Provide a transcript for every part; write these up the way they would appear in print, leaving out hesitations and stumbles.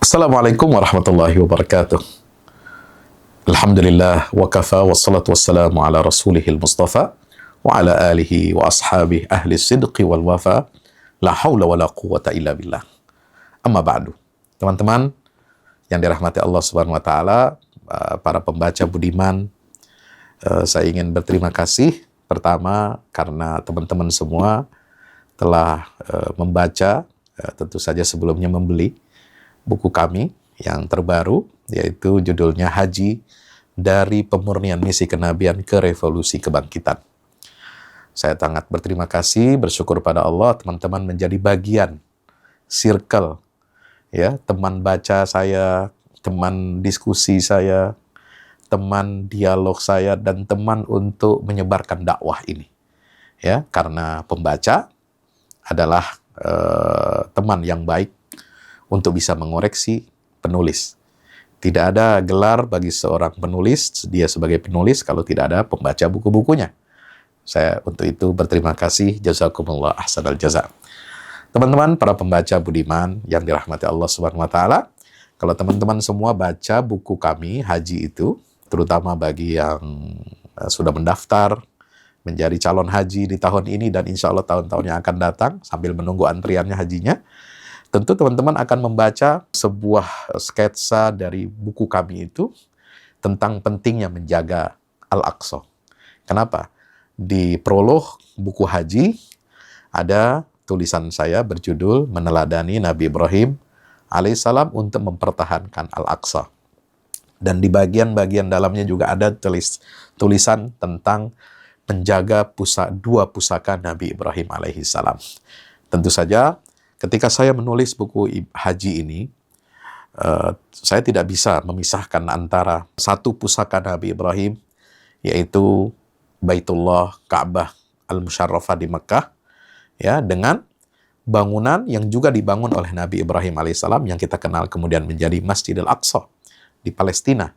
Assalamualaikum warahmatullahi wabarakatuh. Alhamdulillah wa kafa wassalatu wassalamu ala rasulihil mustafa wa ala alihi wa ashabihi ahli sidqi wal wafa la hawla wa la quwata illa billah. Amma ba'du. Teman-teman yang dirahmati Allah Subhanahu wa taala, para pembaca budiman, saya ingin berterima kasih pertama karena teman-teman semua telah membaca, tentu saja sebelumnya membeli buku kami yang terbaru, yaitu judulnya Haji dari Pemurnian Misi Kenabian ke Revolusi Kebangkitan. Saya sangat berterima kasih, bersyukur pada Allah, teman-teman menjadi bagian, circle, ya, teman baca saya, teman diskusi saya, teman dialog saya, dan teman untuk menyebarkan dakwah ini. Ya, karena pembaca adalah teman yang baik untuk bisa mengoreksi penulis. Tidak ada gelar bagi seorang penulis, dia sebagai penulis, kalau tidak ada pembaca buku-bukunya. Saya untuk itu berterima kasih, jazakumullah ahsanal jaza. Teman-teman, para pembaca budiman yang dirahmati Allah Subhanahu wa taala, kalau teman-teman semua baca buku kami, Haji itu, terutama bagi yang sudah mendaftar menjadi calon haji di tahun ini dan insya Allah tahun-tahun yang akan datang, sambil menunggu antriannya hajinya, tentu teman-teman akan membaca sebuah sketsa dari buku kami itu tentang pentingnya menjaga Al-Aqsa. Kenapa? Di prolog buku haji ada tulisan saya berjudul Meneladani Nabi Ibrahim alaihissalam untuk mempertahankan Al-Aqsa. Dan di bagian-bagian dalamnya juga ada tulisan tentang menjaga dua pusaka Nabi Ibrahim alaihissalam. Tentu saja ketika saya menulis buku haji ini, saya tidak bisa memisahkan antara satu pusaka Nabi Ibrahim, yaitu Baitullah Ka'bah Al-Musharrafah di Mekah, ya, dengan bangunan yang juga dibangun oleh Nabi Ibrahim alaihissalam yang kita kenal kemudian menjadi Masjidil Aqsa di Palestina,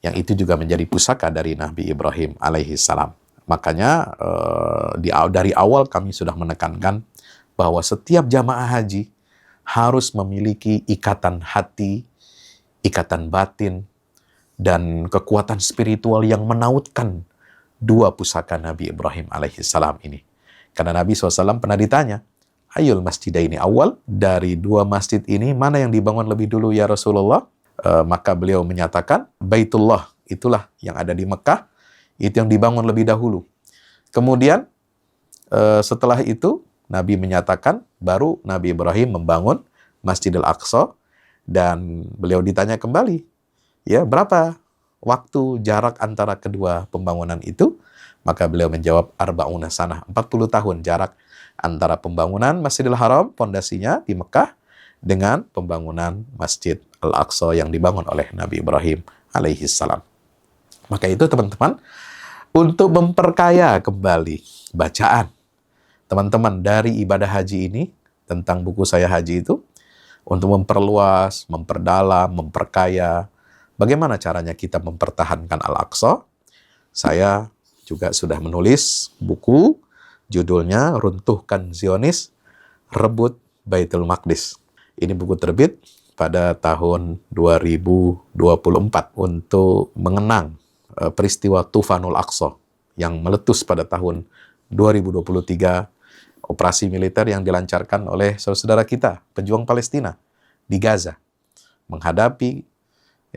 yang itu juga menjadi pusaka dari Nabi Ibrahim alaihissalam. Makanya dari awal kami sudah menekankan bahwa setiap jamaah haji harus memiliki ikatan hati, ikatan batin, dan kekuatan spiritual yang menautkan dua pusaka Nabi Ibrahim alaihissalam ini. Karena Nabi SAW pernah ditanya, Ayul masjidaini awal, dari dua masjid ini mana yang dibangun lebih dulu ya Rasulullah? Maka beliau menyatakan, Baitullah, itulah yang ada di Mekah, itu yang dibangun lebih dahulu. Kemudian setelah itu Nabi menyatakan baru Nabi Ibrahim membangun Masjidil Aqsa, dan beliau ditanya kembali, ya, berapa waktu jarak antara kedua pembangunan itu? Maka beliau menjawab arba'una sanah, 40 tahun jarak antara pembangunan Masjidil Haram, pondasinya di Mekah, dengan pembangunan Masjid Al-Aqsa yang dibangun oleh Nabi Ibrahim alaihissalam. Maka itu teman-teman, untuk memperkaya kembali bacaan teman-teman dari ibadah haji ini, tentang buku saya haji itu, untuk memperluas, memperdalam, memperkaya, bagaimana caranya kita mempertahankan Al-Aqsa, saya juga sudah menulis buku, judulnya Runtuhkan Zionis, Rebut Baitul Maqdis. Ini buku terbit pada tahun 2024 untuk mengenang peristiwa Tufanul Aqsa yang meletus pada tahun 2023, operasi militer yang dilancarkan oleh saudara kita, pejuang Palestina di Gaza, menghadapi,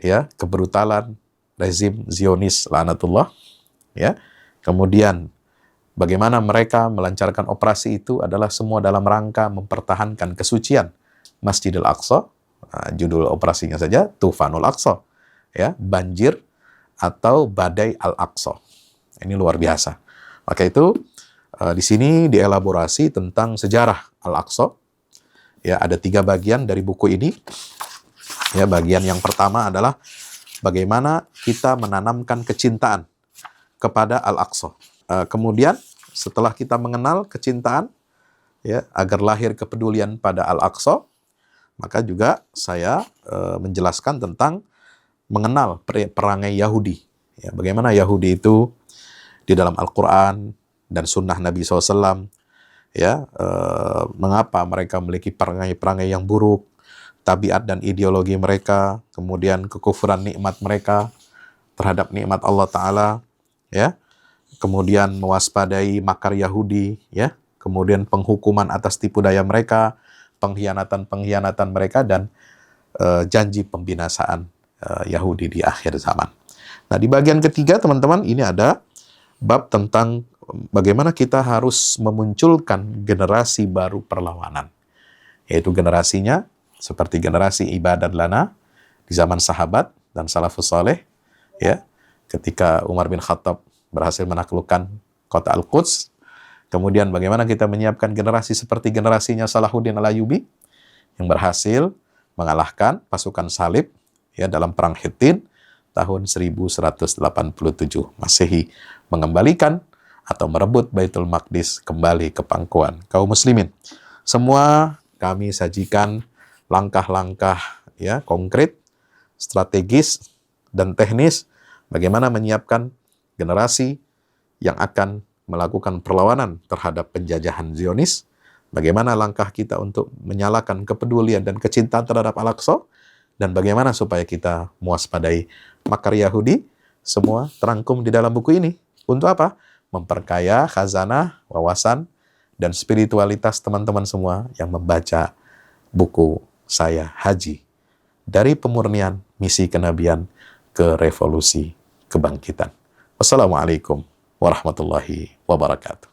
ya, kebrutalan rezim Zionis laknatullah, ya. Kemudian bagaimana mereka melancarkan operasi itu adalah semua dalam rangka mempertahankan kesucian Masjidil Aqsa. Judul operasinya saja Tufanul Aqsa, ya, banjir atau badai Al-Aqsa. Ini luar biasa. Maka itu di sini dielaborasi tentang sejarah Al-Aqsa. Ya, ada 3 bagian dari buku ini. Ya, bagian yang pertama adalah bagaimana kita menanamkan kecintaan kepada Al-Aqsa. Kemudian setelah kita mengenal kecintaan, ya, agar lahir kepedulian pada Al-Aqsa, maka juga saya menjelaskan tentang mengenal perangai Yahudi. Ya, bagaimana Yahudi itu di dalam Al-Quran dan Sunnah Nabi SAW, ya, mengapa mereka memiliki perangai-perangai yang buruk, tabiat dan ideologi mereka, kemudian kekufuran nikmat mereka terhadap nikmat Allah Ta'ala, ya, kemudian mewaspadai makar Yahudi, ya, kemudian penghukuman atas tipu daya mereka, pengkhianatan-pengkhianatan mereka, dan janji pembinasaan Yahudi di akhir zaman. Nah, di bagian ketiga, teman-teman, ini ada bab tentang bagaimana kita harus memunculkan generasi baru perlawanan, yaitu generasinya seperti generasi ibadat lana di zaman sahabat dan salafus saleh, ya, ketika Umar bin Khattab berhasil menaklukkan kota Al-Quds. Kemudian bagaimana kita menyiapkan generasi seperti generasinya Salahuddin Al-Ayyubi yang berhasil mengalahkan pasukan salib, ya, dalam perang Hittin tahun 1187 Masehi, mengembalikan atau merebut Baitul Maqdis kembali ke pangkuan kaum muslimin. Semua kami sajikan langkah-langkah, ya, konkret, strategis, dan teknis bagaimana menyiapkan generasi yang akan melakukan perlawanan terhadap penjajahan Zionis, bagaimana langkah kita untuk menyalakan kepedulian dan kecintaan terhadap Al-Aqsa, dan bagaimana supaya kita mewaspadai makar Yahudi. Semua terangkum di dalam buku ini. Untuk apa? Memperkaya khazanah, wawasan, dan spiritualitas teman-teman semua yang membaca buku saya Haji, dari pemurnian misi kenabian ke revolusi kebangkitan. Wassalamualaikum warahmatullahi wabarakatuh.